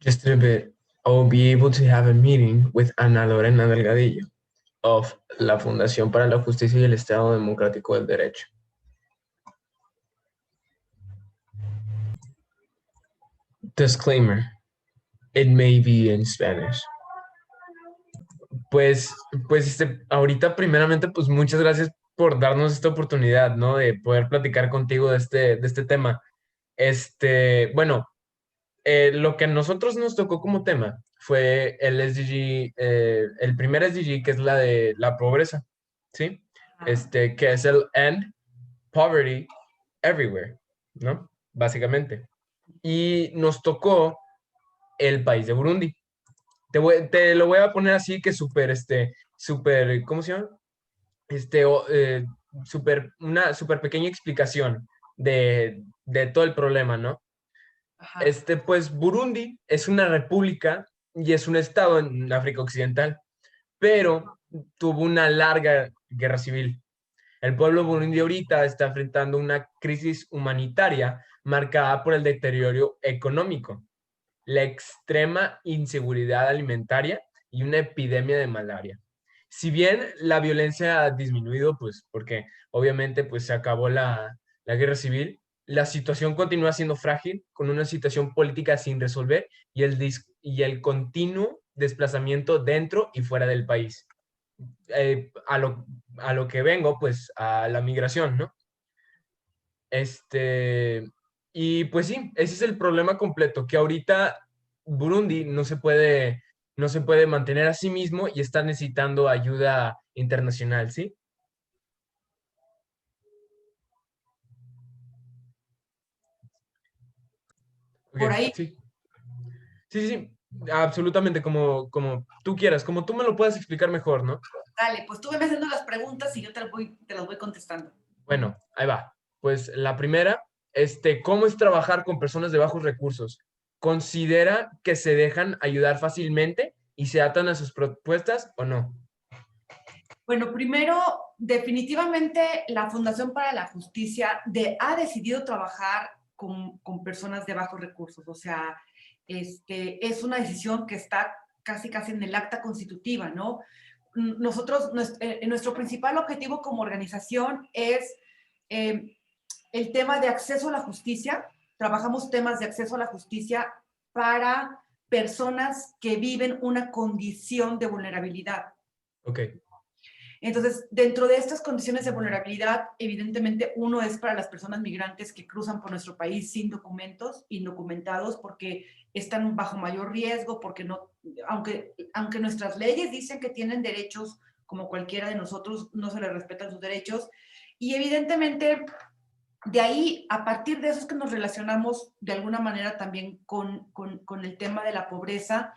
Just a little bit, I will be able to have a meeting with Ana Lorena Delgadillo of la Fundación para la Justicia y el Estado Democrático del Derecho. Disclaimer, it may be in Spanish. Ahorita primeramente, pues muchas gracias por darnos esta oportunidad, ¿no? De poder platicar contigo de este tema. Bueno, lo que a nosotros nos tocó como tema fue el SDG, el primer SDG, que es la de la pobreza, ¿sí? Que es el End Poverty Everywhere, ¿no? Básicamente. Y nos tocó el país de Burundi. Te lo voy a poner así que súper, ¿cómo se llama? Este, o, eh, una súper pequeña explicación de todo el problema, ¿no? Ajá. Pues Burundi es una república y es un estado en África Occidental, pero tuvo una larga guerra civil. El pueblo burundi ahorita está enfrentando una crisis humanitaria marcada por el deterioro económico, la extrema inseguridad alimentaria y una epidemia de malaria. Si bien la violencia ha disminuido, pues porque obviamente pues se acabó la guerra civil, la situación continúa siendo frágil, con una situación política sin resolver y el continuo desplazamiento dentro y fuera del país. A lo que vengo, pues a la migración, ¿no? Este, y pues sí, ese es el problema completo, que ahorita Burundi no se puede mantener a sí mismo y está necesitando ayuda internacional, ¿sí? Ok, Por ahí, sí, sí, sí, sí, absolutamente, como tú quieras, como tú me lo puedas explicar mejor, ¿no? dale, pues tú me haciendo las preguntas y yo te las voy contestando. Bueno, ahí va. Pues la primera, ¿cómo es trabajar con personas de bajos recursos? ¿Considera que se dejan ayudar fácilmente y se atan a sus propuestas o no? Bueno, primero, definitivamente la Fundación para la Justicia ha decidido trabajar con personas de bajos recursos. O sea, es una decisión que está casi, casi en el acta constitutiva, ¿no? Nosotros, nuestro principal objetivo como organización es eh, el tema de acceso a la justicia. Trabajamos temas de acceso a la justicia para personas que viven una condición de vulnerabilidad. Ok. Entonces, dentro de estas condiciones de vulnerabilidad, evidentemente uno es para las personas migrantes que cruzan por nuestro país sin documentos, indocumentados, porque están bajo mayor riesgo, porque no, aunque nuestras leyes dicen que tienen derechos como cualquiera de nosotros, no se les respetan sus derechos. Y evidentemente de ahí, a partir de eso es que nos relacionamos de alguna manera también con el tema de la pobreza,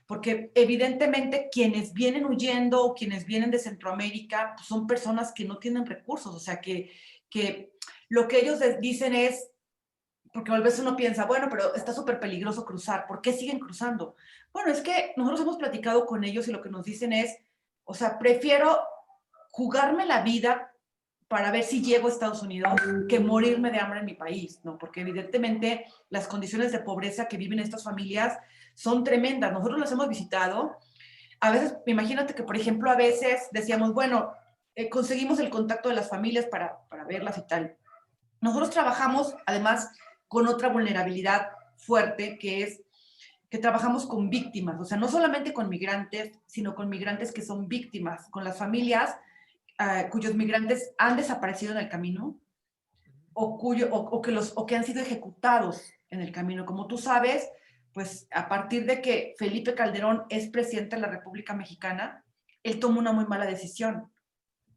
porque evidentemente quienes vienen huyendo o quienes vienen de Centroamérica pues son personas que no tienen recursos, o sea, que lo que ellos dicen es, porque a veces uno piensa, bueno, pero está súper peligroso cruzar, ¿por qué siguen cruzando? Bueno, es que nosotros hemos platicado con ellos y lo que nos dicen es, o sea, prefiero jugarme la vida para ver si llego a Estados Unidos que morirme de hambre en mi país, ¿no? Porque evidentemente las condiciones de pobreza que viven estas familias son tremendas. Nosotros las hemos visitado. A veces, imagínate que, por ejemplo, a veces decíamos, bueno, conseguimos el contacto de las familias para verlas y tal. Nosotros trabajamos, además, con otra vulnerabilidad fuerte, que es que trabajamos con víctimas, o sea, no solamente con migrantes, sino con migrantes que son víctimas, con las familias cuyos migrantes han desaparecido en el camino o que han sido ejecutados en el camino. Como tú sabes, pues a partir de que Felipe Calderón es presidente de la República Mexicana, él toma una muy mala decisión.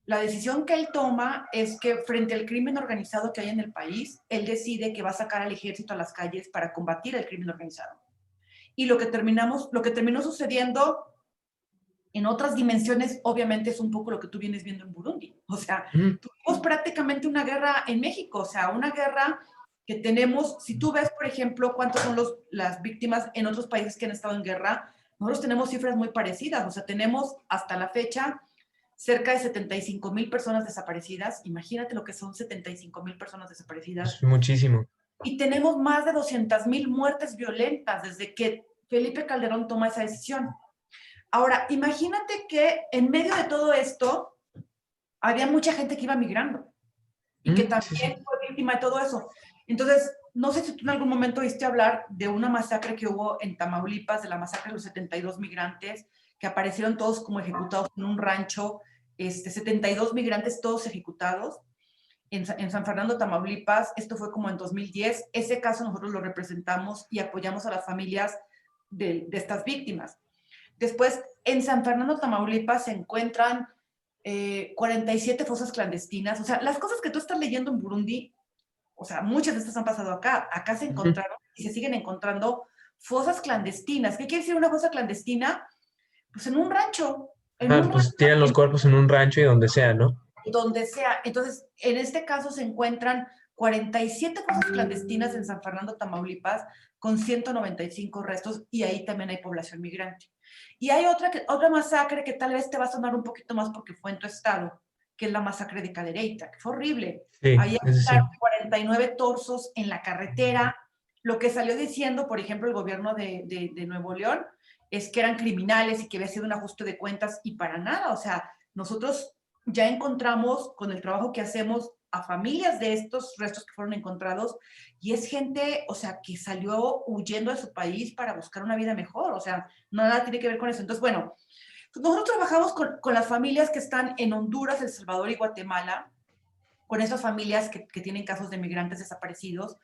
La decisión que él toma es que frente al crimen organizado que hay en el país, él decide que va a sacar al ejército a las calles para combatir el crimen organizado. Y lo que terminó sucediendo en otras dimensiones, obviamente, es un poco lo que tú vienes viendo en Burundi. O sea, Ujú. tuvimos prácticamente una guerra en México, o sea, una guerra que tenemos, si tú ves, por ejemplo, cuántas son las víctimas en otros países que han estado en guerra, nosotros tenemos cifras muy parecidas, o sea, tenemos hasta la fecha cerca de 75,000 personas desaparecidas, imagínate lo que son 75,000 personas desaparecidas, Es muchísimo. y tenemos más de 200,000 muertes violentas desde que Felipe Calderón toma esa decisión. Ahora, imagínate que en medio de todo esto había mucha gente que iba migrando y que Sí, sí. también fue víctima de todo eso. Entonces, no sé si tú en algún momento oíste hablar de una masacre que hubo en Tamaulipas, de la masacre de los 72 migrantes, que aparecieron todos como ejecutados en un rancho, 72 migrantes todos ejecutados en San Fernando, Tamaulipas. Esto fue como en 2010. Ese caso nosotros lo representamos y apoyamos a las familias de estas víctimas. Después, en San Fernando, Tamaulipas, se encuentran 47 fosas clandestinas. O sea, las cosas que tú estás leyendo en Burundi, o sea, muchas de estas han pasado acá. Acá se encontraron y se siguen encontrando fosas clandestinas. ¿Qué quiere decir una fosa clandestina? Pues en un rancho, en Ajá, un rancho, pues tiran los cuerpos en un rancho y donde sea, ¿no? donde sea. Entonces, en este caso se encuentran 47 fosas clandestinas en San Fernando, Tamaulipas, con 195 restos, y ahí también hay población migrante. Y hay otra masacre que tal vez te va a sonar un poquito más porque fue en tu estado, que es la masacre de Cadereyta, que fue horrible. Sí, Ahí eso sí. encontraron 49 torsos en la carretera. Lo que salió diciendo, por ejemplo, el gobierno de Nuevo León, es que eran criminales y que había sido un ajuste de cuentas, y para nada. O sea, nosotros ya encontramos con el trabajo que hacemos a familias de estos restos que fueron encontrados, y es gente, o sea, que salió huyendo de su país para buscar una vida mejor. O sea, nada tiene que ver con eso. Entonces, bueno, nosotros trabajamos con las familias que están en Honduras, El Salvador y Guatemala, con esas familias que tienen casos de migrantes desaparecidos,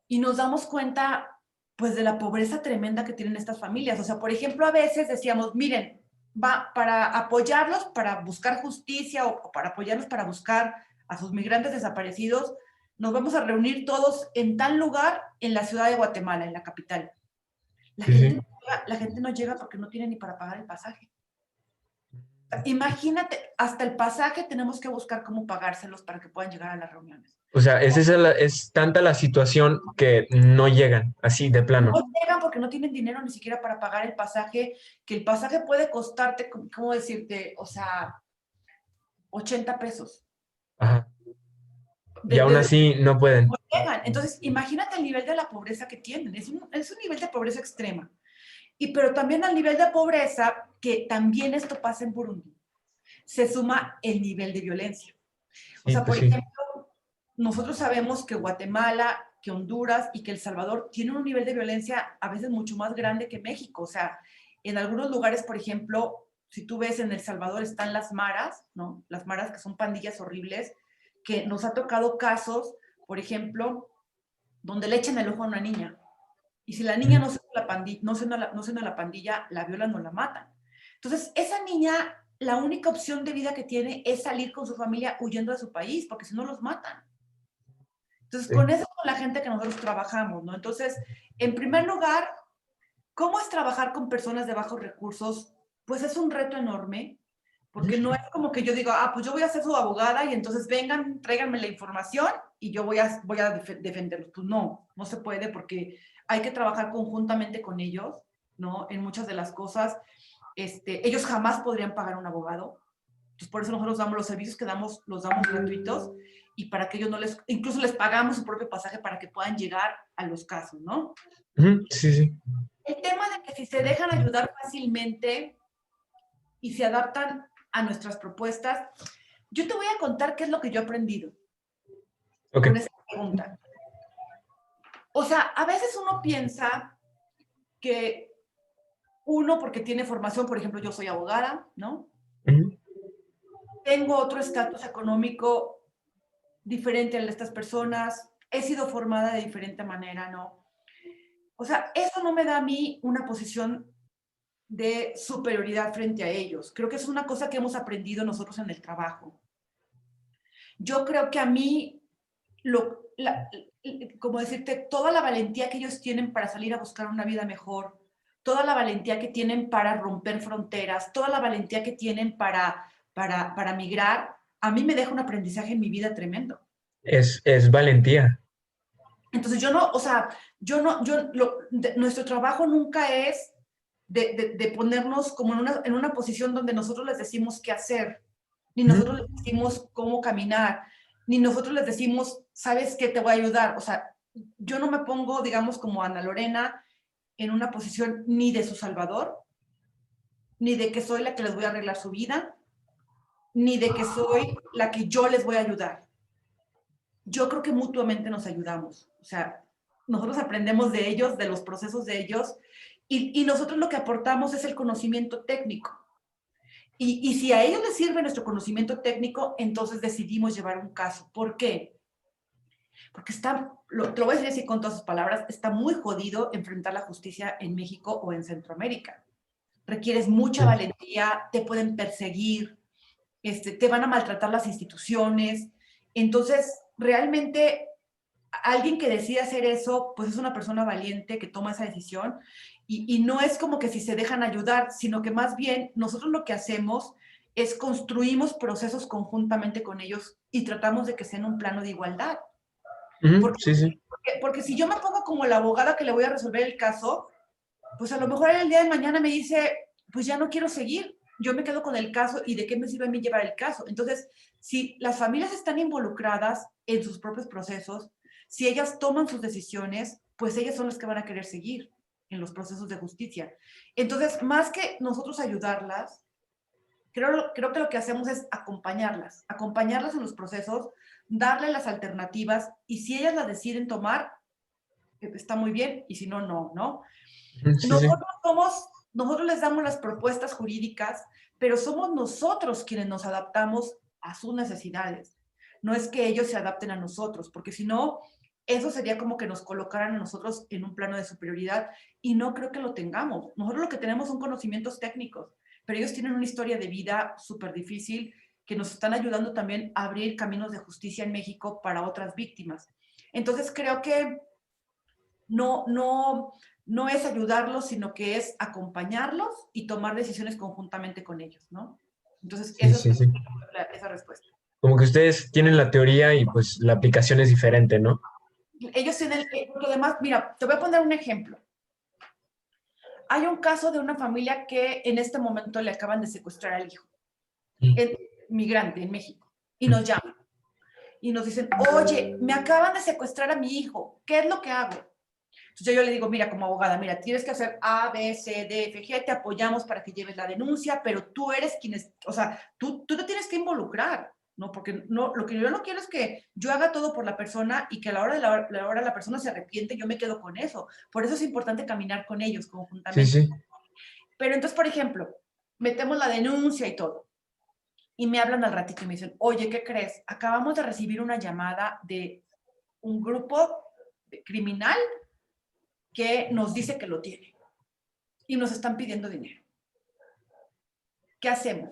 y nos damos cuenta, pues, de la pobreza tremenda que tienen estas familias. O sea, por ejemplo, a veces decíamos, miren, va para apoyarlos, para buscar justicia, o para apoyarlos para buscar a sus migrantes desaparecidos, nos vamos a reunir todos en tal lugar en la ciudad de Guatemala, en la capital. La Sí, gente, sí. la gente no llega porque no tiene ni para pagar el pasaje. Imagínate, hasta el pasaje tenemos que buscar cómo pagárselos para que puedan llegar a las reuniones. O sea, es tanta la situación que no llegan, así de No plano. llegan porque no tienen dinero ni siquiera para pagar el pasaje, que el pasaje puede costarte, ¿cómo decirte? O sea, 80 pesos. Ajá. Y De, aún de, así no pueden. no llegan. Entonces, imagínate el nivel de la pobreza que tienen. Es un nivel de pobreza extrema. Pero también al nivel de pobreza, que también esto pasa en Burundi, se suma el nivel de violencia. O Sí, sea, pues por sí. ejemplo, nosotros sabemos que Guatemala, que Honduras y que El Salvador tienen un nivel de violencia a veces mucho más grande que México. O sea, en algunos lugares, por ejemplo, si tú ves en El Salvador están las maras, ¿no? Las maras, que son pandillas horribles, que nos ha tocado casos, por ejemplo, donde le echan el ojo a una niña. Y si la niña Ujú. no se la pandilla, no se la pandilla, la violan o la matan. Entonces, esa niña, la única opción de vida que tiene es salir con su familia huyendo de su país, porque si no los matan. Entonces, Sí. con eso es con la gente que nosotros trabajamos, ¿no? Entonces, en primer lugar, ¿cómo es trabajar con personas de bajos recursos? Pues es un reto enorme, porque no es como que yo diga, pues yo voy a ser su abogada y entonces vengan, tráiganme la información y yo voy a defenderlos. Pues no, no se puede, porque hay que trabajar conjuntamente con ellos, ¿no? En muchas de las cosas. Ellos jamás podrían pagar un abogado. Entonces, por eso nosotros damos los servicios que damos, los damos gratuitos, y para que ellos no incluso les pagamos su propio pasaje para que puedan llegar a los casos, ¿no? Ujú, sí, sí. El tema de que si se dejan ayudar fácilmente y se adaptan a nuestras propuestas, yo te voy a contar qué es lo que yo he aprendido Ok. con esa pregunta. O sea, a veces uno piensa que uno, porque tiene formación, por ejemplo, yo soy abogada, ¿no? Ujú. Tengo otro estatus económico diferente al de estas personas, he sido formada de diferente manera, ¿no? O sea, eso no me da a mí una posición de superioridad frente a ellos. Creo que es una cosa que hemos aprendido nosotros en el trabajo. Yo creo que a mí, como decirte, toda la valentía que ellos tienen para salir a buscar una vida mejor, toda la valentía que tienen para romper fronteras, toda la valentía que tienen para migrar, a mí me deja un aprendizaje en mi vida tremendo. Es valentía. Entonces yo no, o sea, yo no, nuestro trabajo nunca es de ponernos como en una posición donde nosotros les decimos qué hacer, ni nosotros Ujú. les decimos cómo caminar, ni nosotros les decimos, ¿sabes qué? Te voy a ayudar. O sea, yo no me pongo, digamos, como Ana Lorena, en una posición ni de su salvador, ni de que soy la que les voy a arreglar su vida, ni de que soy la que yo les voy a ayudar. Yo creo que mutuamente nos ayudamos. O sea, nosotros aprendemos de ellos, de los procesos de ellos, y nosotros lo que aportamos es el conocimiento técnico. Y si a ellos les sirve nuestro conocimiento técnico, entonces decidimos llevar un caso. ¿Por qué? Porque está, te lo voy a decir así con todas sus palabras, está muy jodido enfrentar la justicia en México o en Centroamérica. Requieres mucha Sí. valentía, te pueden perseguir, te van a maltratar las instituciones. Entonces, realmente, alguien que decide hacer eso, pues es una persona valiente que toma esa decisión y no es como que si se dejan ayudar, sino que más bien nosotros lo que hacemos es construimos procesos conjuntamente con ellos y tratamos de que sea en un plano de igualdad. Ujú, Porque, sí, sí. porque si yo me pongo como la abogada que le voy a resolver el caso, pues a lo mejor el día de mañana me dice, pues ya no quiero seguir, yo me quedo con el caso y de qué me sirve a mí llevar el caso. Entonces, si las familias están involucradas en sus propios procesos, si ellas toman sus decisiones, pues ellas son las que van a querer seguir en los procesos de justicia. Entonces, más que nosotros ayudarlas, creo que lo que hacemos es acompañarlas en los procesos, darle las alternativas y si ellas las deciden tomar, está muy bien y si no, no, ¿no? Ujú, sí, sí. Nosotros les damos las propuestas jurídicas, pero somos nosotros quienes nos adaptamos a sus necesidades. No es que ellos se adapten a nosotros, porque si no, eso sería como que nos colocaran a nosotros en un plano de superioridad y no creo que lo tengamos. Nosotros lo que tenemos son conocimientos técnicos, pero ellos tienen una historia de vida súper difícil que nos están ayudando también a abrir caminos de justicia en México para otras víctimas. Entonces creo que no es ayudarlos, sino que es acompañarlos y tomar decisiones conjuntamente con ellos, ¿no? Entonces, Sí, eso sí, es sí. esa respuesta. Como que ustedes tienen la teoría y pues la aplicación es diferente, ¿no? Ellos tienen, porque además, mira, te voy a poner un ejemplo. Hay un caso de una familia que en este momento le acaban de secuestrar al hijo, Mm, es migrante en México, y mm. nos llaman y nos dicen, oye, me acaban de secuestrar a mi hijo, ¿qué es lo que hago? Entonces yo le digo, mira, como abogada, mira, tienes que hacer A, B, C, D, F, G, te apoyamos para que lleves la denuncia, pero tú eres quien es, o sea, tú te tienes que involucrar, ¿no? Porque no, lo que yo no quiero es que yo haga todo por la persona y que a la hora de la hora la persona se arrepiente, yo me quedo con eso. Por eso es importante caminar con ellos Sí, conjuntamente. sí. Pero entonces, por ejemplo, metemos la denuncia y todo. Y me hablan al ratito y me dicen, oye, ¿qué crees? Acabamos de recibir una llamada de un grupo criminal que nos dice que lo tiene y nos están pidiendo dinero. ¿Qué hacemos?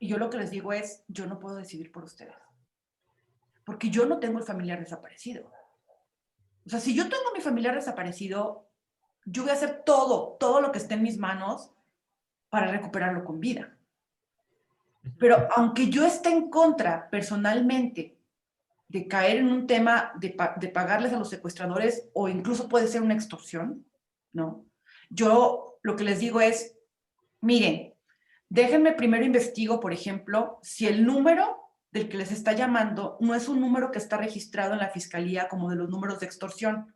Y yo lo que les digo es, yo no puedo decidir por ustedes, porque yo no tengo el familiar desaparecido. O sea, si yo tengo a mi familiar desaparecido, yo voy a hacer todo lo que esté en mis manos para recuperarlo con vida. Pero aunque yo esté en contra personalmente de caer en un tema de pagarles a los secuestradores o incluso puede ser una extorsión, ¿no? Yo lo que les digo es, miren, déjenme primero investigo, por ejemplo, si el número del que les está llamando no es un número que está registrado en la fiscalía como de los números de extorsión,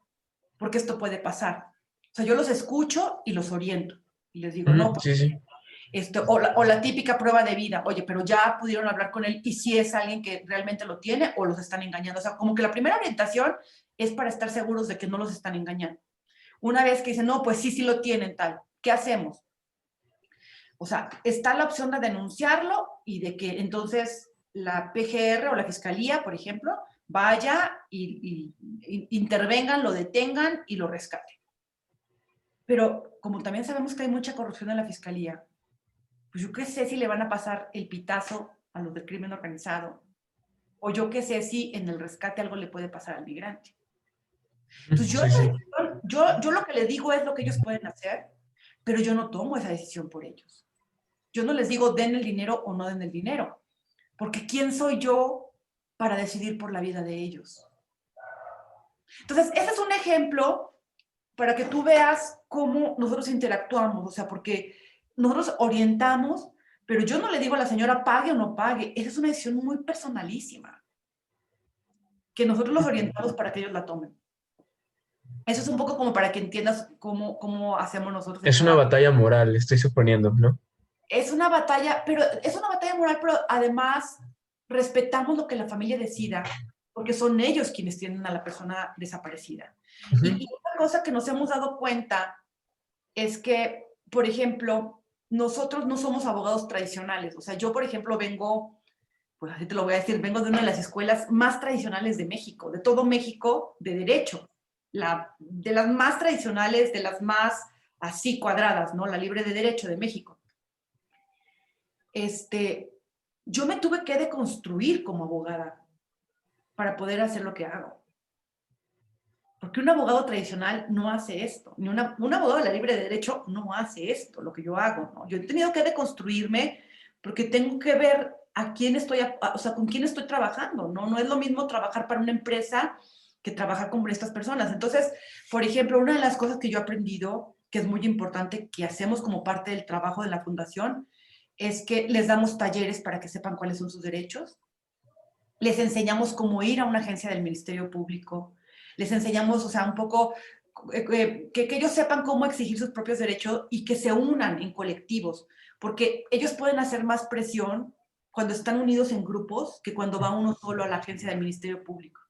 porque esto puede pasar. O sea, yo los escucho y los oriento. Y les digo, no, Ujú, pues, sí, sí. o la típica prueba de vida, oye, pero ya pudieron hablar con él y si es alguien que realmente lo tiene o los están engañando. O sea, como que la primera orientación es para estar seguros de que no los están engañando. Una vez que dicen, no, pues sí, sí lo tienen, tal, ¿qué hacemos? O sea, está la opción de denunciarlo y de que entonces la PGR o la Fiscalía, por ejemplo, vaya y intervengan, lo detengan y lo rescaten. Pero como también sabemos que hay mucha corrupción en la Fiscalía, pues yo qué sé si le van a pasar el pitazo a los del crimen organizado, o yo qué sé si en el rescate algo le puede pasar al migrante. Ujú, Entonces sí, sí. yo lo que les digo es lo que ellos pueden hacer, pero yo no tomo esa decisión por ellos. Yo no les digo den el dinero o no den el dinero, porque ¿quién soy yo para decidir por la vida de ellos? Entonces, ese es un ejemplo para que tú veas cómo nosotros interactuamos, o sea, porque nosotros orientamos, pero yo no le digo a la señora pague o no pague, esa es una decisión muy personalísima, que nosotros los orientamos para que ellos la tomen. Eso es un poco como para que entiendas cómo hacemos nosotros el Es una trabajo. batalla moral, estoy suponiendo, ¿no? Es una batalla, pero es una batalla moral, pero además respetamos lo que la familia decida, porque son ellos quienes tienen a la persona desaparecida. Ujú. Y otra cosa que nos hemos dado cuenta es que, por ejemplo, nosotros no somos abogados tradicionales. O sea, yo, por ejemplo, vengo, pues así te lo voy a decir, vengo de una de las escuelas más tradicionales de México, de todo México, de derecho. De las más tradicionales, de las más así cuadradas, ¿no? La Libre de Derecho de México. Yo me tuve que deconstruir como abogada para poder hacer lo que hago. Porque un abogado tradicional no hace esto, ni un abogado de la libre de derecho no hace esto, lo que yo hago, ¿no? Yo he tenido que deconstruirme porque tengo que ver a quién estoy, o sea, con quién estoy trabajando, ¿no? No es lo mismo trabajar para una empresa que trabajar con estas personas. Entonces, por ejemplo, una de las cosas que yo he aprendido, que es muy importante, que hacemos como parte del trabajo de la fundación, es que les damos talleres para que sepan cuáles son sus derechos, les enseñamos cómo ir a una agencia del Ministerio Público, les enseñamos, o sea, un poco que ellos sepan cómo exigir sus propios derechos y que se unan en colectivos, porque ellos pueden hacer más presión cuando están unidos en grupos que cuando va uno solo a la agencia del Ministerio Público.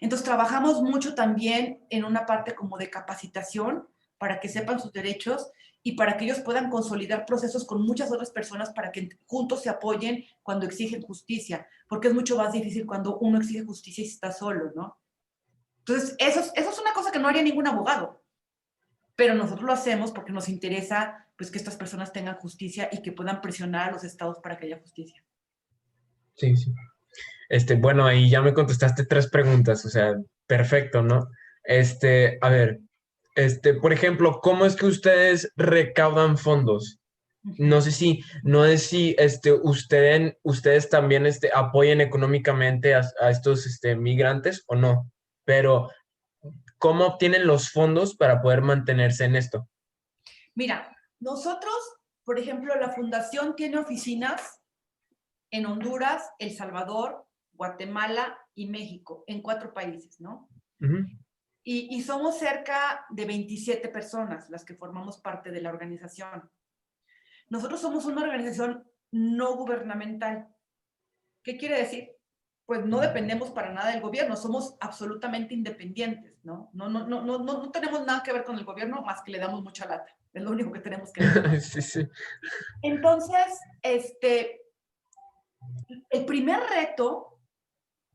Entonces, trabajamos mucho también en una parte como de capacitación para que sepan sus derechos y para que ellos puedan consolidar procesos con muchas otras personas para que juntos se apoyen cuando exigen justicia, porque es mucho más difícil cuando uno exige justicia y está solo, ¿no? Entonces, eso es una cosa que no haría ningún abogado, pero nosotros lo hacemos porque nos interesa pues, que estas personas tengan justicia y que puedan presionar a los estados para que haya justicia. Sí, sí. Bueno, ahí ya me contestaste tres preguntas, o sea, perfecto, ¿no? A ver, por ejemplo, ¿cómo es que ustedes recaudan fondos? Uh-huh. No sé si, ustedes también, apoyen económicamente a estos, migrantes o no, pero ¿cómo obtienen los fondos para poder mantenerse en esto? Mira, nosotros, por ejemplo, la fundación tiene oficinas en Honduras, El Salvador, Guatemala y México, en 4 países, ¿no? Ujú. Y somos cerca de 27 personas las que formamos parte de la organización. Nosotros somos una organización no gubernamental. ¿Qué quiere decir? Pues no dependemos para nada del gobierno, somos absolutamente independientes, ¿no? No tenemos nada que ver con el gobierno más que le damos mucha lata. Es lo único que tenemos que ver. Sí, sí. Entonces, el primer reto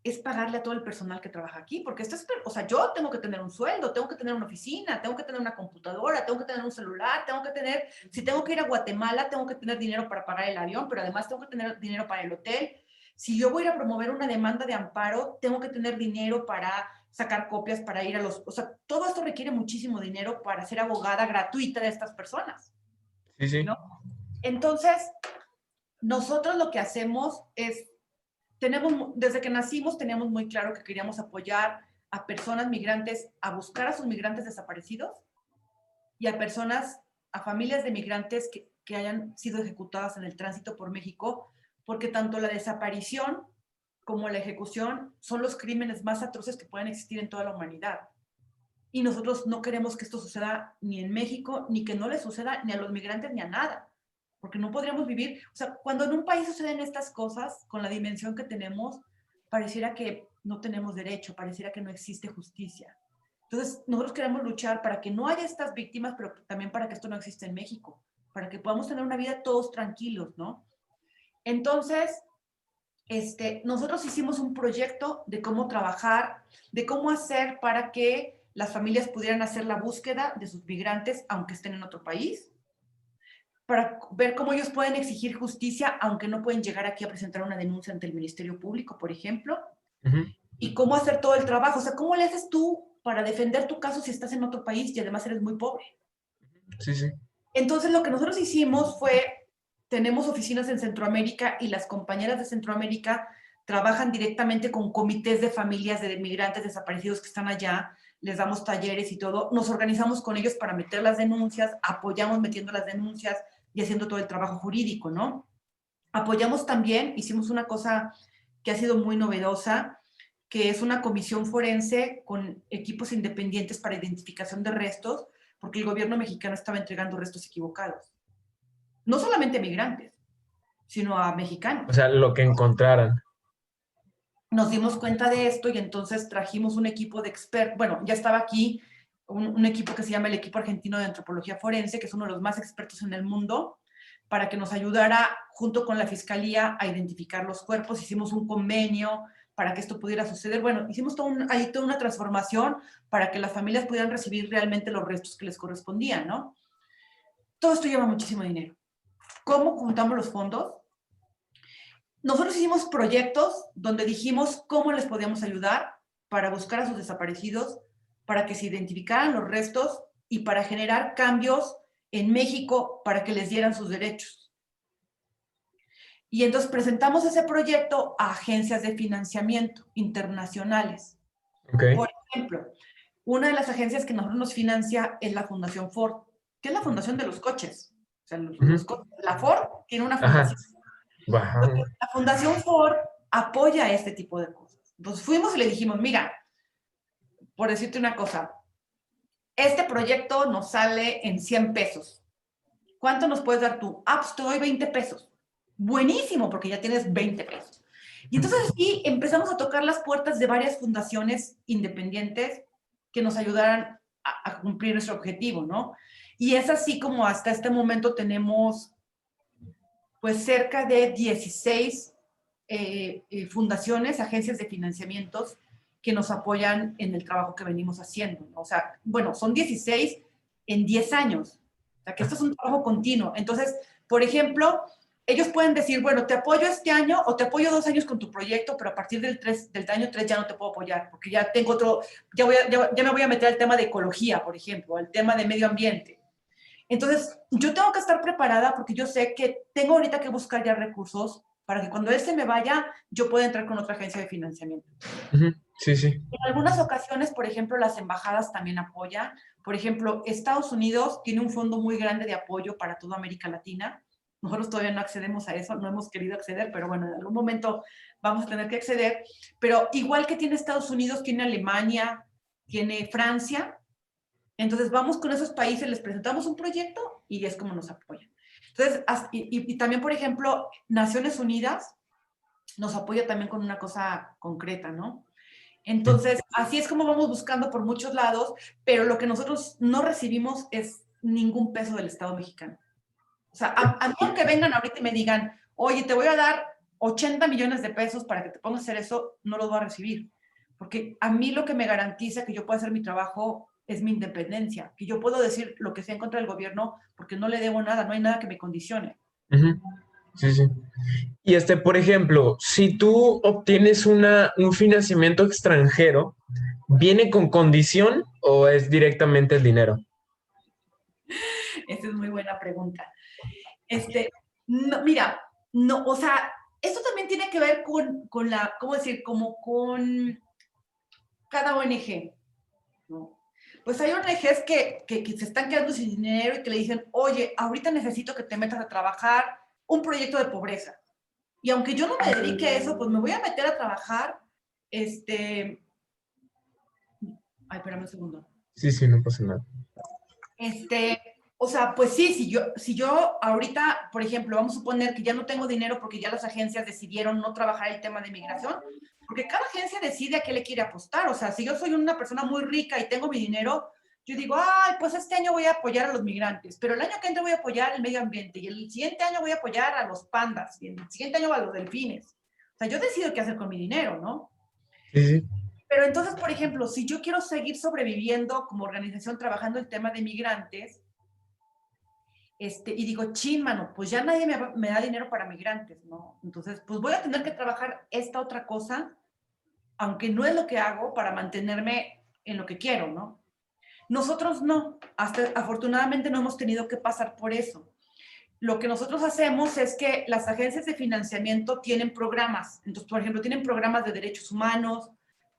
es pagarle a todo el personal que trabaja aquí, porque esto es, o sea, yo tengo que tener un sueldo, tengo que tener una oficina, tengo que tener una computadora, tengo que tener un celular, tengo que tener, si tengo que ir a Guatemala, tengo que tener dinero para pagar el avión, pero además tengo que tener dinero para el hotel. Si yo voy a ir a promover una demanda de amparo, tengo que tener dinero para sacar copias, para ir a los, o sea, todo esto requiere muchísimo dinero para ser abogada gratuita de estas personas, Sí, sí. ¿no? Entonces, nosotros lo que hacemos es desde que nacimos teníamos muy claro que queríamos apoyar a personas migrantes a buscar a sus migrantes desaparecidos y a personas, a familias de migrantes que hayan sido ejecutadas en el tránsito por México, porque tanto la desaparición como la ejecución son los crímenes más atroces que pueden existir en toda la humanidad. Y nosotros no queremos que esto suceda ni en México, ni que no le suceda ni a los migrantes ni a nada, porque no podríamos vivir, o sea, cuando en un país suceden estas cosas, con la dimensión que tenemos, pareciera que no tenemos derecho, pareciera que no existe justicia. Entonces, nosotros queremos luchar para que no haya estas víctimas, pero también para que esto no exista en México, para que podamos tener una vida todos tranquilos, ¿no? Entonces, nosotros hicimos un proyecto de cómo trabajar, de cómo hacer para que las familias pudieran hacer la búsqueda de sus migrantes, aunque estén en otro país, para ver cómo ellos pueden exigir justicia, aunque no pueden llegar aquí a presentar una denuncia ante el Ministerio Público, por ejemplo, Ujú. y cómo hacer todo el trabajo. O sea, ¿cómo le haces tú para defender tu caso si estás en otro país y además eres muy pobre? Sí, sí. Entonces, lo que nosotros hicimos fue, tenemos oficinas en Centroamérica y las compañeras de Centroamérica trabajan directamente con comités de familias de migrantes desaparecidos que están allá, les damos talleres y todo, nos organizamos con ellos para meter las denuncias, apoyamos metiendo las denuncias y haciendo todo el trabajo jurídico, ¿no? Apoyamos también, hicimos una cosa que ha sido muy novedosa, que es una comisión forense con equipos independientes para identificación de restos, porque el gobierno mexicano estaba entregando restos equivocados. No solamente a migrantes, sino a O mexicanos. sea, lo que encontraran. Nos dimos cuenta de esto y entonces trajimos un equipo de expertos. Bueno, ya estaba aquí un equipo que se llama el Equipo Argentino de Antropología Forense, que es uno de los más expertos en el mundo, para que nos ayudara junto con la Fiscalía a identificar los cuerpos. Hicimos un convenio para que esto pudiera suceder. Bueno, hicimos ahí toda una transformación para que las familias pudieran recibir realmente los restos que les correspondían, ¿no? Todo esto lleva muchísimo dinero. ¿Cómo juntamos los fondos? Nosotros hicimos proyectos donde dijimos cómo les podíamos ayudar para buscar a sus desaparecidos, para que se identificaran los restos y para generar cambios en México para que les dieran sus derechos. Y entonces presentamos ese proyecto a agencias de financiamiento internacionales. Okay. Por ejemplo, una de las agencias que nosotros nos financia es la Fundación Ford, que es la fundación de los coches. O sea, la Ford tiene una fundación. Wow. La Fundación Ford apoya este tipo de cosas. Entonces fuimos y le dijimos, mira, por decirte una cosa, este proyecto nos sale en 100 pesos. ¿Cuánto nos puedes dar tú? Ah, pues te doy 20 pesos. Buenísimo, porque ya tienes 20 pesos. Y entonces sí, empezamos a tocar las puertas de varias fundaciones independientes que nos ayudaran a cumplir nuestro objetivo, ¿no? Y es así como hasta este momento tenemos pues cerca de 16 fundaciones, agencias de financiamientos que nos apoyan en el trabajo que venimos haciendo, ¿no? O sea, bueno, son 16 en 10 años. O sea, que esto es un trabajo continuo. Entonces, por ejemplo, ellos pueden decir, bueno, te apoyo este año o te apoyo 2 años con tu proyecto, pero a partir del año 3 ya no te puedo apoyar, porque ya tengo otro, ya me voy a meter al tema de ecología, por ejemplo, al tema de medio ambiente. Entonces, yo tengo que estar preparada porque yo sé que tengo ahorita que buscar ya recursos para que cuando él se me vaya, yo pueda entrar con otra agencia de financiamiento. Sí, sí. En algunas ocasiones, por ejemplo, las embajadas también apoyan. Por ejemplo, Estados Unidos tiene un fondo muy grande de apoyo para toda América Latina. Nosotros todavía no accedemos a eso, no hemos querido acceder, pero bueno, en algún momento vamos a tener que acceder. Pero igual que tiene Estados Unidos, tiene Alemania, tiene Francia. Entonces vamos con esos países, les presentamos un proyecto y es como nos apoyan. Entonces, y también, por ejemplo, Naciones Unidas nos apoya también con una cosa concreta, ¿no? Entonces, así es como vamos buscando por muchos lados, pero lo que nosotros no recibimos es ningún peso del Estado mexicano. O sea, a mí aunque vengan ahorita y me digan, oye, te voy a dar 80 millones de pesos para que te pongas a hacer eso, no los voy a recibir. Porque a mí lo que me garantiza que yo pueda hacer mi trabajo es mi independencia, que yo puedo decir lo que sea en contra del gobierno porque no le debo nada, no hay nada que me condicione. Sí, sí. Y por ejemplo, si tú obtienes un financiamiento extranjero, ¿viene con condición o es directamente el dinero? Esa es muy buena pregunta. No, mira, no, o sea, esto también tiene que ver con la, ¿cómo decir? Como con cada ONG, ¿no? Pues hay ONGs que se están quedando sin dinero y que le dicen, oye, ahorita necesito que te metas a trabajar un proyecto de pobreza. Y aunque yo no me dedique a eso, pues me voy a meter a trabajar, ay, espérame un segundo. Sí, sí, no pasa nada. O sea, pues sí, si yo ahorita, por ejemplo, vamos a suponer que ya no tengo dinero porque ya las agencias decidieron no trabajar el tema de migración, porque cada agencia decide a qué le quiere apostar. O sea, si yo soy una persona muy rica y tengo mi dinero, yo digo, ay, pues este año voy a apoyar a los migrantes, pero el año que entra voy a apoyar el medio ambiente y el siguiente año voy a apoyar a los pandas y el siguiente año a los delfines. O sea, yo decido qué hacer con mi dinero, ¿no? Sí, sí. Pero entonces, por ejemplo, si yo quiero seguir sobreviviendo como organización trabajando el tema de migrantes, y digo, chin, mano, pues ya nadie me da dinero para migrantes, ¿no? Entonces, pues voy a tener que trabajar esta otra cosa, aunque no es lo que hago, para mantenerme en lo que quiero, ¿no? Nosotros no, afortunadamente no hemos tenido que pasar por eso. Lo que nosotros hacemos es que las agencias de financiamiento tienen programas. Entonces, por ejemplo, tienen programas de derechos humanos,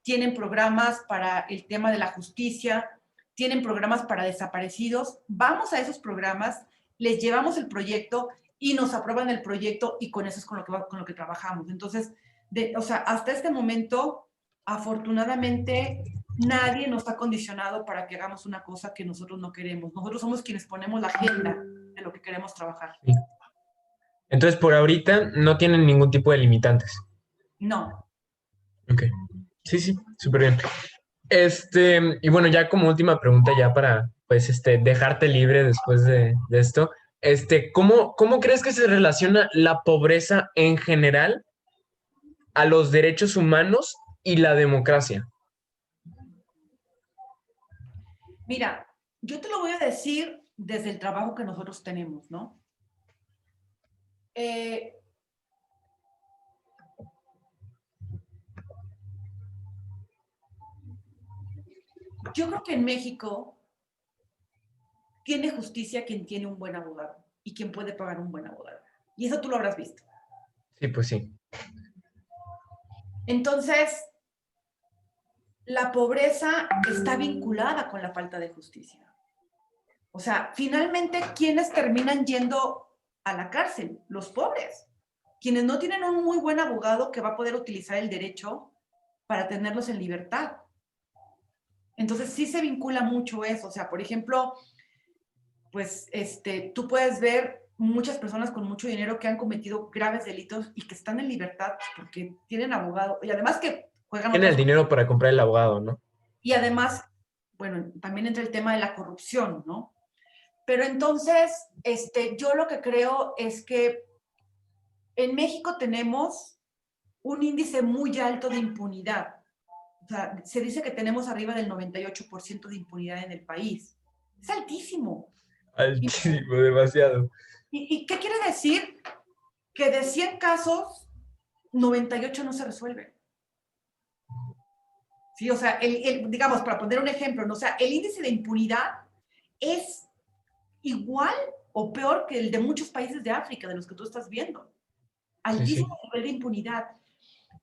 tienen programas para el tema de la justicia, tienen programas para desaparecidos. Vamos a esos programas, les llevamos el proyecto y nos aprueban el proyecto y con eso es con lo que trabajamos. Entonces, o sea, hasta este momento afortunadamente, nadie nos está condicionado para que hagamos una cosa que nosotros no queremos. Nosotros somos quienes ponemos la agenda de lo que queremos trabajar. Sí. Entonces, por ahorita no tienen ningún tipo de limitantes. No. Ok. Sí, sí, súper bien. Y bueno, ya como última pregunta, ya para, pues, dejarte libre después de esto. ¿Cómo crees que se relaciona la pobreza en general a los derechos humanos y la democracia? Mira, yo te lo voy a decir desde el trabajo que nosotros tenemos, ¿no? Eh, yo creo que en México tiene justicia quien tiene un buen abogado y quien puede pagar un buen abogado. Y eso tú lo habrás visto. Sí, pues sí. Entonces, la pobreza está vinculada con la falta de justicia. O sea, finalmente, ¿quiénes terminan yendo a la cárcel? Los pobres. Quienes no tienen un muy buen abogado que va a poder utilizar el derecho para tenerlos en libertad. Entonces, sí se vincula mucho eso. O sea, por ejemplo, pues tú puedes ver muchas personas con mucho dinero que han cometido graves delitos y que están en libertad porque tienen abogado. Y además que juegan Tienen otras el cosas. dinero para comprar el abogado, ¿no? Y además, bueno, también entra el tema de la corrupción, ¿no? Pero entonces, yo lo que creo es que en México tenemos un índice muy alto de impunidad. O sea, se dice que tenemos arriba del 98% de impunidad en el país. Es altísimo. ¿Y, Altísimo, demasiado. y qué quiere decir? Que de 100 casos, 98 no se resuelven. Sí, o sea, digamos, para poner un ejemplo, ¿no? O sea, el índice de impunidad es igual o peor que el de muchos países de África, de los que tú estás viendo. Sí, sí. Altísimo nivel de impunidad.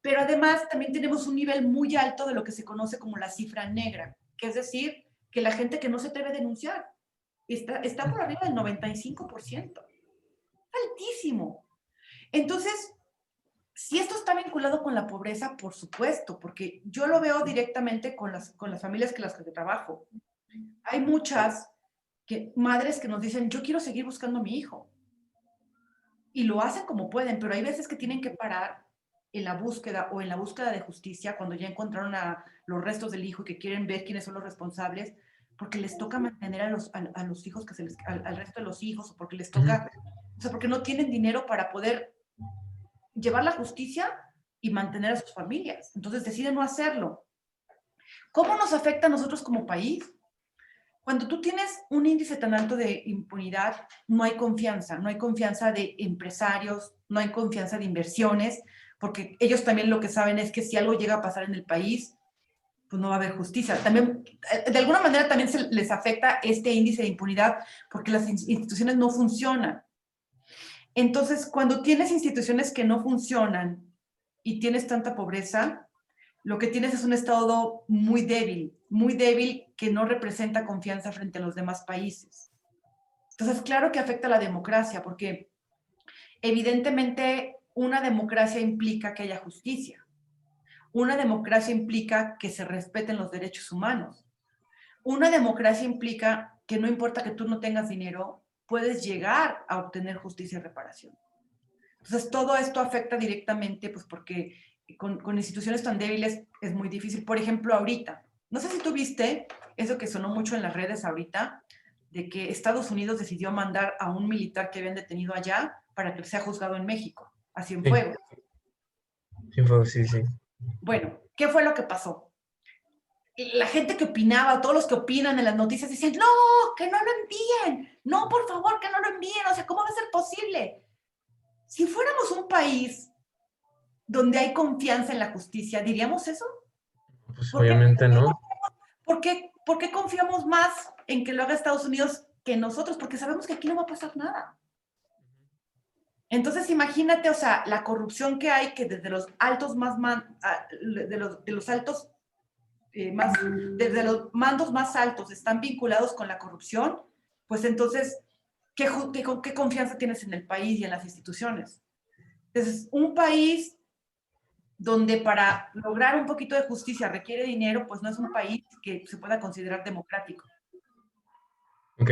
Pero además también tenemos un nivel muy alto de lo que se conoce como la cifra negra, que es decir, que la gente que no se atreve a denunciar está por arriba del 95%. Altísimo. Entonces, si esto está vinculado con la pobreza, por supuesto, porque yo lo veo directamente con las familias que las que trabajo. Hay muchas madres que nos dicen, yo quiero seguir buscando a mi hijo. Y lo hacen como pueden, pero hay veces que tienen que parar en la búsqueda o en la búsqueda de justicia cuando ya encontraron los restos del hijo y que quieren ver quiénes son los responsables, porque les toca mantener a los hijos, al resto de los hijos, o porque les toca, o sea, porque no tienen dinero para poder llevar la justicia y mantener a sus familias. Entonces deciden no hacerlo. ¿Cómo nos afecta a nosotros como país? Cuando tú tienes un índice tan alto de impunidad, no hay confianza, no hay confianza de empresarios, no hay confianza de inversiones, porque ellos también lo que saben es que si algo llega a pasar en el país, pues no va a haber justicia. También, de alguna manera también se les afecta este índice de impunidad porque las instituciones no funcionan. Entonces, cuando tienes instituciones que no funcionan y tienes tanta pobreza, lo que tienes es un Estado muy débil que no representa confianza frente a los demás países. Entonces, claro que afecta a la democracia, porque evidentemente una democracia implica que haya justicia. Una democracia implica que se respeten los derechos humanos. Una democracia implica que no importa que tú no tengas dinero, puedes llegar a obtener justicia y reparación. Entonces, todo esto afecta directamente, pues porque con instituciones tan débiles es muy difícil. Por ejemplo, ahorita, no sé si tú viste eso que sonó mucho en las redes ahorita, de que Estados Unidos decidió mandar a un militar que habían detenido allá para que sea juzgado en México, a Sí, Cienfuegos. sí, sí. Bueno, ¿qué fue lo que pasó? La gente que opinaba, todos los que opinan en las noticias decían, no, que no lo envíen, no, por favor, que no lo envíen, o sea, ¿cómo va a ser posible? Si fuéramos un país donde hay confianza en la justicia, ¿diríamos eso? Pues ¿Por qué, obviamente no. por qué confiamos más en que lo haga Estados Unidos que nosotros? Porque sabemos que aquí no va a pasar nada. Entonces, imagínate, o sea, la corrupción que hay, que desde los altos de los altos desde los mandos más altos están vinculados con la corrupción, pues entonces, ¿qué confianza tienes en el país y en las instituciones? Entonces, un país donde para lograr un poquito de justicia requiere dinero, pues no es un país que se pueda considerar democrático. Ok.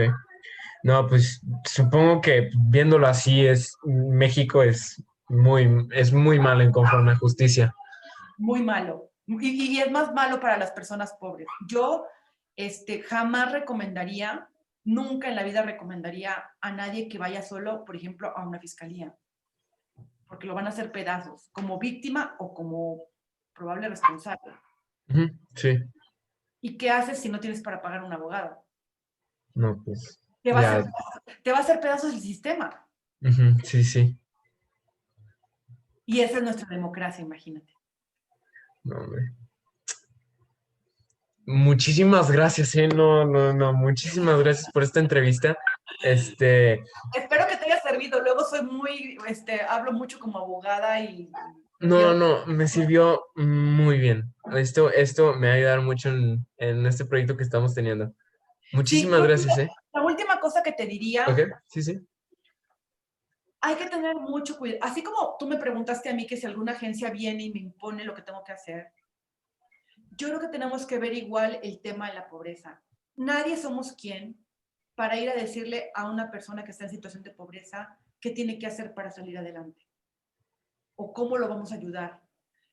No, pues supongo que viéndolo así México es muy malo en conforme a justicia. Muy malo. Y es más malo para las personas pobres. Yo jamás recomendaría, nunca en la vida recomendaría a nadie que vaya solo, por ejemplo, a una fiscalía, porque lo van a hacer pedazos, como víctima o como probable responsable. Ujú, sí, ¿Y qué haces si no tienes para pagar un abogado? no, pues Te va a ya, hacer, te va a hacer pedazos el sistema. ujú, sí, sí. Y esa es nuestra democracia, imagínate. No, hombre. Muchísimas gracias, no, no, no, muchísimas gracias por esta entrevista. Este, Espero que te haya servido. Luego soy muy, hablo mucho como abogada y no, quiero... no, me sirvió muy bien. Esto me va a ayudar mucho en este proyecto que estamos teniendo. Sí, Muchísimas gracias, ¿eh? la última cosa que te Ok, diría, sí, sí. hay que tener mucho cuidado. Así como tú me preguntaste a mí que si alguna agencia viene y me impone lo que tengo que hacer, yo creo que tenemos que ver igual el tema de la pobreza. Nadie somos quien para ir a decirle a una persona que está en situación de pobreza qué tiene que hacer para salir adelante o cómo lo vamos a ayudar.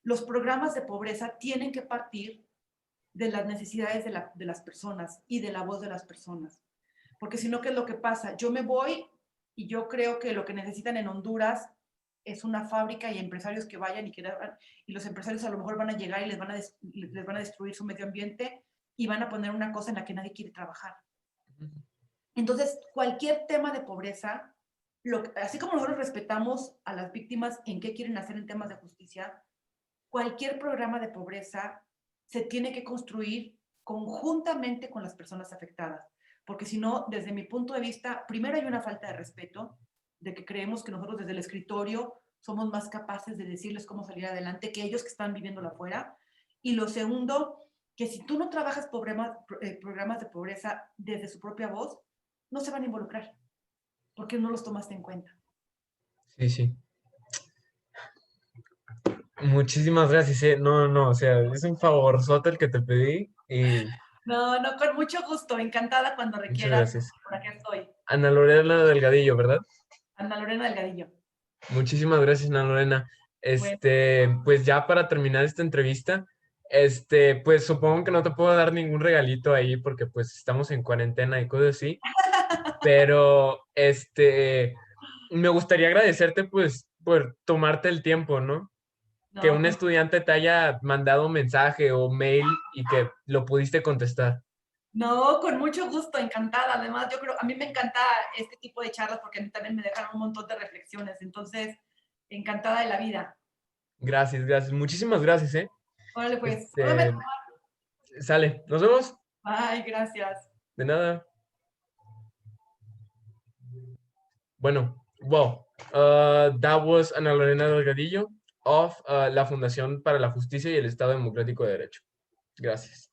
Los programas de pobreza tienen que partir de las necesidades de las personas y de la voz de las personas. Porque si no, ¿qué es lo que pasa? Yo me voy y yo creo que lo que necesitan en Honduras es una fábrica y empresarios que vayan y los empresarios a lo mejor van a llegar y les van a destruir su medio ambiente y van a poner una cosa en la que nadie quiere trabajar. Entonces, cualquier tema de pobreza, así como nosotros respetamos a las víctimas en qué quieren hacer en temas de justicia, cualquier programa de pobreza se tiene que construir conjuntamente con las personas afectadas, porque si no, desde mi punto de vista, primero hay una falta de respeto, de que creemos que nosotros desde el escritorio somos más capaces de decirles cómo salir adelante que ellos que están viviéndolo afuera, y lo segundo, que si tú no trabajas programas de pobreza desde su propia voz, no se van a involucrar, porque no los tomaste en cuenta. Sí, sí. Muchísimas gracias, no, no, o sea, es un favorzote el que te pedí y No, no, con mucho gusto, encantada cuando muchas requieras, gracias. por aquí estoy. Ana Lorena Delgadillo, ¿verdad? Ana Lorena Delgadillo. Muchísimas gracias, Ana Lorena. Bueno, Pues ya para terminar esta entrevista, pues supongo que no te puedo dar ningún regalito ahí porque pues estamos en cuarentena y cosas así, pero me gustaría agradecerte pues por tomarte el tiempo, ¿no? Que no, un estudiante te haya mandado un mensaje o mail y que lo pudiste contestar. no, con mucho gusto, encantada. Además, yo creo, a mí me encanta este tipo de charlas porque a mí también me dejan un montón de reflexiones. Entonces, encantada de la vida. Gracias, gracias. Muchísimas gracias, ¿eh? Órale, pues, Este, sale. Nos vemos. Ay, gracias. De nada. Bueno, wow. That was Ana Lorena Delgadillo of la Fundación para la Justicia y el Estado Democrático de Derecho. Gracias.